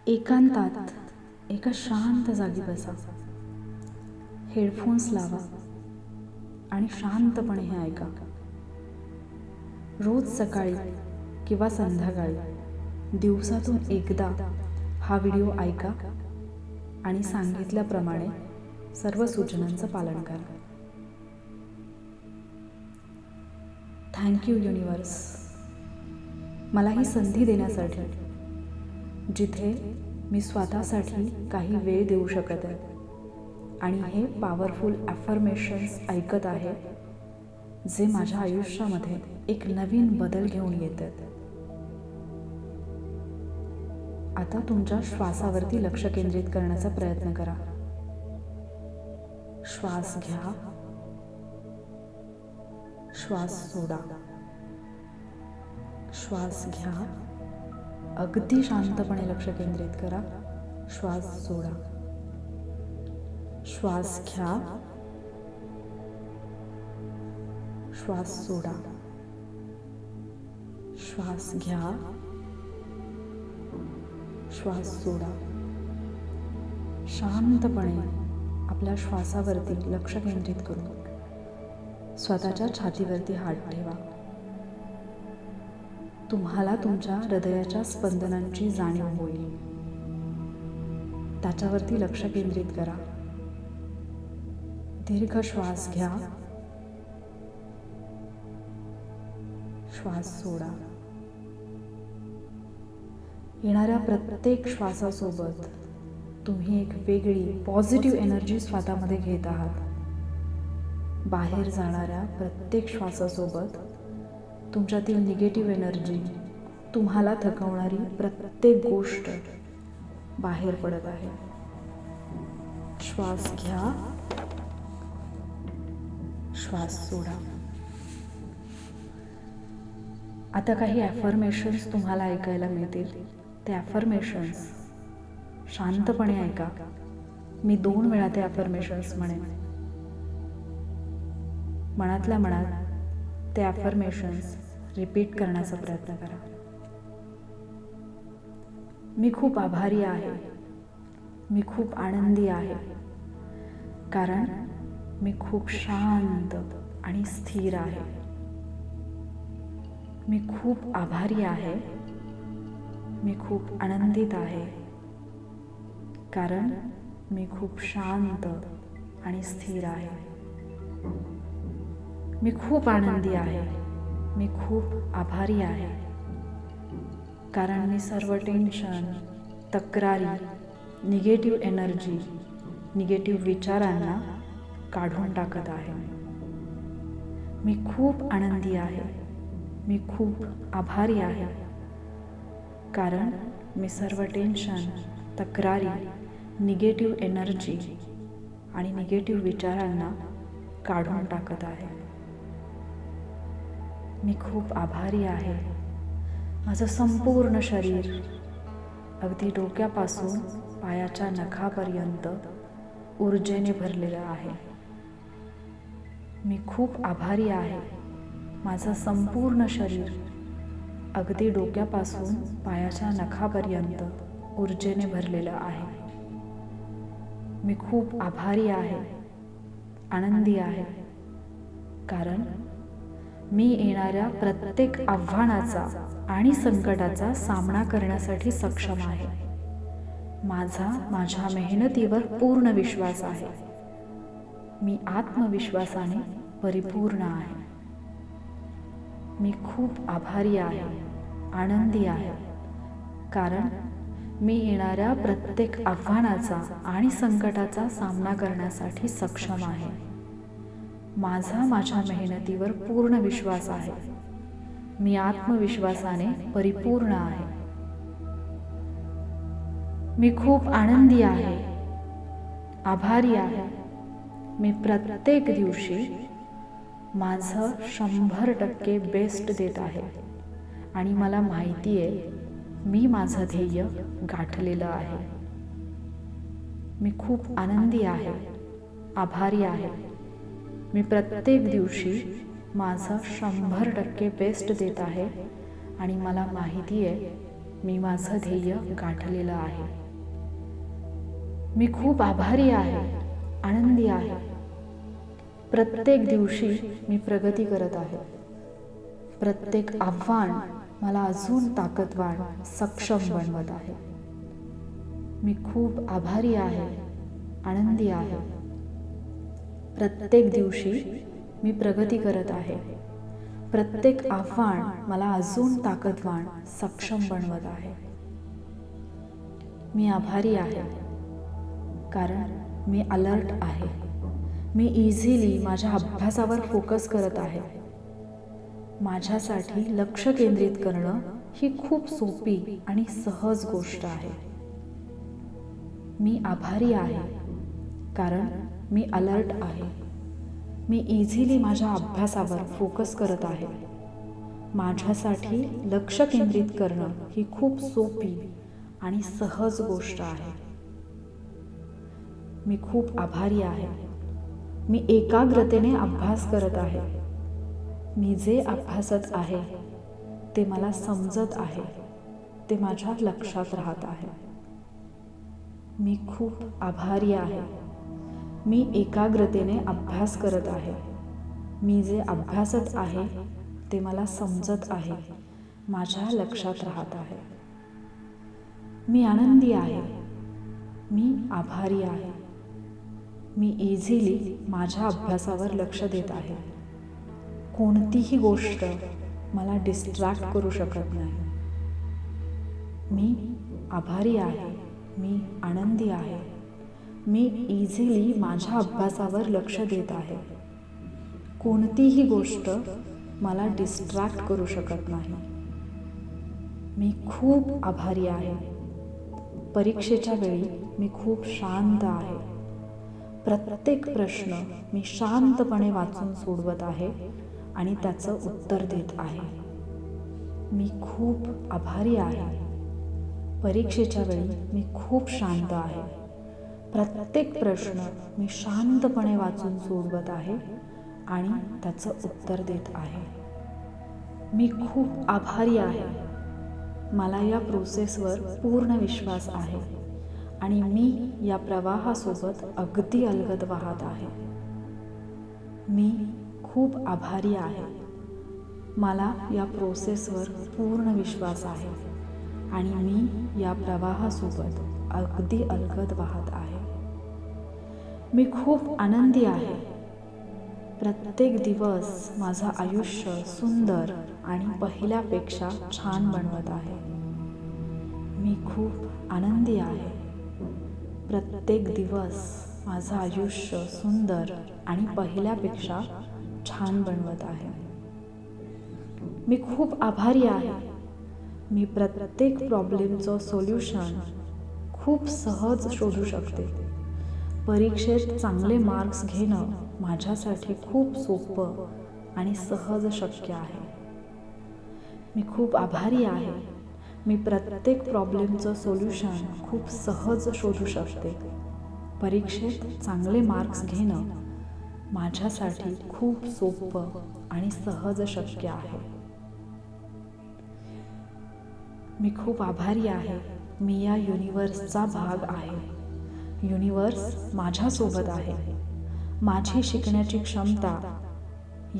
एकांतात एका शांत जागी बसा, हेडफोन्स लावा आणि शांतपणे हे ऐका. रोज सकाळी किंवा संध्याकाळी दिवसातून एकदा हा व्हिडिओ ऐका आणि सांगितल्याप्रमाणे सर्व सूचनांचं पालन करा. थँक्यू युनिवर्स, मला ही संधी देण्यासाठी, जिथे मी स्वतःसाठी काही वेळ देऊ शकत आहे आणि हे पॉवरफुल ॲफर्मेशन्स ऐकत आहे जे माझ्या आयुष्यामध्ये एक नवीन बदल घेऊन येतात. आता तुमच्या श्वासावरती लक्ष केंद्रित करण्याचा प्रयत्न करा. श्वास घ्या, श्वास सोडा. श्वास घ्या, अगदी शांतपणे लक्ष केंद्रित करा. श्वास सोडा. श्वास घ्या, श्वास सोडा. श्वास घ्या, श्वास सोडा. शांतपणे आपल्या श्वासावरती लक्ष केंद्रित करून स्वतःच्या छातीवरती हात ठेवा. तुम्हाला तुमच्या हृदयाच्या स्पंदनांची जाणीव होईल. त्याच्यावरती लक्ष केंद्रित करा. दीर्घ श्वास घ्या, श्वास सोडा. येणाऱ्या प्रत्येक श्वासासोबत तुम्ही एक वेगळी पॉझिटिव्ह एनर्जी स्वतःमध्ये घेत आहात. बाहेर जाणाऱ्या प्रत्येक श्वासासोबत तुमच्यातील निगेटिव्ह एनर्जी, तुम्हाला थकवणारी प्रत्येक गोष्ट बाहेर पडत आहे. श्वास घ्या, श्वास सोडा. आता काही ॲफर्मेशन्स तुम्हाला ऐकायला मिळतील. ते ॲफर्मेशन्स शांतपणे ऐका. मी 2 वेळा ते ॲफर्मेशन्स म्हणेन. मनातल्या मनात ते ॲफर्मेशन्स रिपीट करण्याचा प्रयत्न करा. मी खूप आभारी आहे. मी खूप आनंदी आहे, कारण मी खूप शांत आणि स्थिर आहे. मी खूप आभारी आहे. मी खूप आनंदित आहे, कारण मी खूप शांत आणि स्थिर आहे. मी खूप आनंदी आहे. मी खूप आभारी आहे, कारण मी सर्व टेन्शन, तक्रारी, निगेटिव्ह एनर्जी, निगेटिव्ह विचारांना काढून टाकत आहे. मी खूप आनंदी आहे. मी खूप आभारी आहे, कारण मी सर्व टेन्शन, तक्रारी, निगेटिव्ह एनर्जी आणि निगेटिव्ह विचारांना काढून टाकत आहे. मी खूप आभारी आहे. माझं संपूर्ण शरीर अगदी डोक्यापासून पायाच्या नखापर्यंत ऊर्जेने भरलेलं आहे. मी खूप आभारी आहे. माझं संपूर्ण शरीर अगदी डोक्यापासून पायाच्या नखापर्यंत ऊर्जेने भरलेलं आहे. मी खूप आभारी आहे, आनंदी आहे, कारण मी येणाऱ्या प्रत्येक आव्हानाचा आणि संकटाचा सामना करण्यासाठी सक्षम आहे. माझ्या मेहनतीवर पूर्ण विश्वास आहे. मी आत्मविश्वासाने परिपूर्ण आहे. मी खूप आभारी आहे, आनंदी आहे, कारण मी येणाऱ्या प्रत्येक आव्हानाचा आणि संकटाचा सामना करण्यासाठी सक्षम आहे. माझ्या मेहनतीवर पूर्ण विश्वास आहे. मी आत्मविश्वासाने परिपूर्ण आहे. मी खूप आनंदी आहे, आभारी आहे. मी प्रत्येक दिवशी माझं 100% बेस्ट देत आहे आणि मला माहिती आहे मी माझं ध्येय गाठलेलं आहे. मी खूप आनंदी आहे, आभारी आहे. मी प्रत्येक दिवशी माझं 100% बेस्ट देत आहे आणि मला माहिती आहे मी माझं ध्येय गाठलेलं आहे. मी खूप आभारी आहे, आनंदी आहे. प्रत्येक दिवशी मी प्रगती करत आहे. प्रत्येक आव्हान मला अजून ताकदवान, सक्षम बनवत आहे. मी खूप आभारी आहे, आनंदी आहे. प्रत्येक दिवशी मी प्रगती करत आहे. प्रत्येक आव्हान मला अजून ताकदवान, सक्षम बनवत आहे. मी आभारी आहे, कारण मी अलर्ट आहे. मी इझिली माझ्या अभ्यासावर फोकस करत आहे. माझ्यासाठी लक्ष केंद्रित करणं ही खूप सोपी आणि सहज गोष्ट आहे. मी आभारी आहे, कारण मी अलर्ट आहे. मी इझिली माझ्या अभ्यासावर फोकस करत आहे. माझ्यासाठी लक्ष केंद्रित करणं ही खूप सोपी आणि सहज गोष्ट आहे. मी खूप आभारी आहे. मी एकाग्रतेने अभ्यास करत आहे. मी जे अभ्यासत आहे ते मला समजत आहे. ते माझ्या लक्षात राहत आहे. मी खूप आभारी आहे. मी एकाग्रतेने अभ्यास करत आहे. मी जे अभ्यासत आहे ते मला समजत आहे. माझ्या लक्षात राहत आहे. मी आनंदी आहे. मी आभारी आहे. मी इझिली माझ्या अभ्यासावर लक्ष देत आहे. कोणतीही गोष्ट मला डिस्ट्रॅक्ट करू शकत नाही. मी आभारी आहे. मी आनंदी आहे. मी इझिली माझ्या अभ्यासावर लक्ष देत आहे. कोणतीही गोष्ट मला डिस्ट्रॅक्ट करू शकत नाही. मी खूप आभारी आहे. परीक्षेच्या वेळी मी खूप शांत आहे. प्रत्येक प्रश्न मी शांतपणे वाचून सोडवत आहे आणि त्याचं उत्तर देत आहे. मी खूप आभारी आहे. परीक्षेच्या वेळी मी खूप शांत आहे. प्रत्येक प्रश्न मी शांतपणे वाचून सोडवत आहे आणि त्याचं उत्तर देत आहे. मी खूप आभारी आहे. मला या प्रोसेसवर पूर्ण विश्वास आहे आणि मी या प्रवाहासोबत अगदी अलगद वाहत आहे. मी खूप आभारी आहे. मला या प्रोसेसवर पूर्ण विश्वास आहे आणि मी या प्रवाहासोबत अगदी अलगद वाहत आहे. मी खूप आनंदी आहे. प्रत्येक दिवस माझं आयुष्य सुंदर आणि पहिल्यापेक्षा छान बनवत आहे. मी खूप आनंदी आहे. प्रत्येक दिवस माझं आयुष्य सुंदर आणि पहिल्यापेक्षा छान बनवत आहे. मी खूप आभारी आहे. मी प्रत्येक प्रॉब्लेमचं सोल्युशन खूप सहज शोधू शकते. परीक्षेत चांगले मार्क्स घेणं माझ्यासाठी खूप सोपं आणि सहज शक्य आहे. मी खूप आभारी आहे. मी प्रत्येक प्रॉब्लेमचं सोल्युशन खूप सहज शोधू शकते. परीक्षेत चांगले मार्क्स घेणं माझ्यासाठी खूप सोपं आणि सहज शक्य आहे. मी खूप आभारी आहे. मी या युनिवर्सचा भाग आहे. युनिवर्स माझ्यासोबत आहे. माझी शिकण्याची क्षमता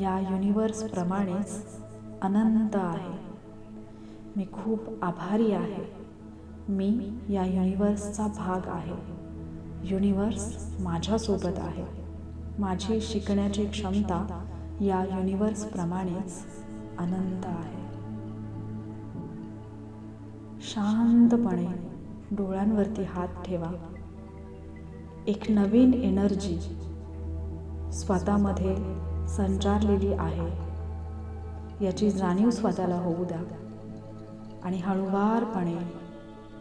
या युनिवर्सप्रमाणेच अनंत आहे. मी खूप आभारी आहे. मी या युनिवर्सचा भाग आहे. युनिवर्स माझ्यासोबत आहे. माझी शिकण्याची क्षमता या युनिवर्सप्रमाणेच अनंत आहे. शांतपणे डोळ्यांवरती हात ठेवा. एक नवीन एनर्जी स्वतःमध्ये संचारलेली आहे याची जाणीव स्वतःला होऊ द्या आणि हळूवारपणे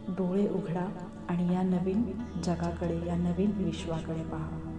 डोळे उघडा आणि या नवीन जगाकडे, या नवीन विश्वाकडे पहा.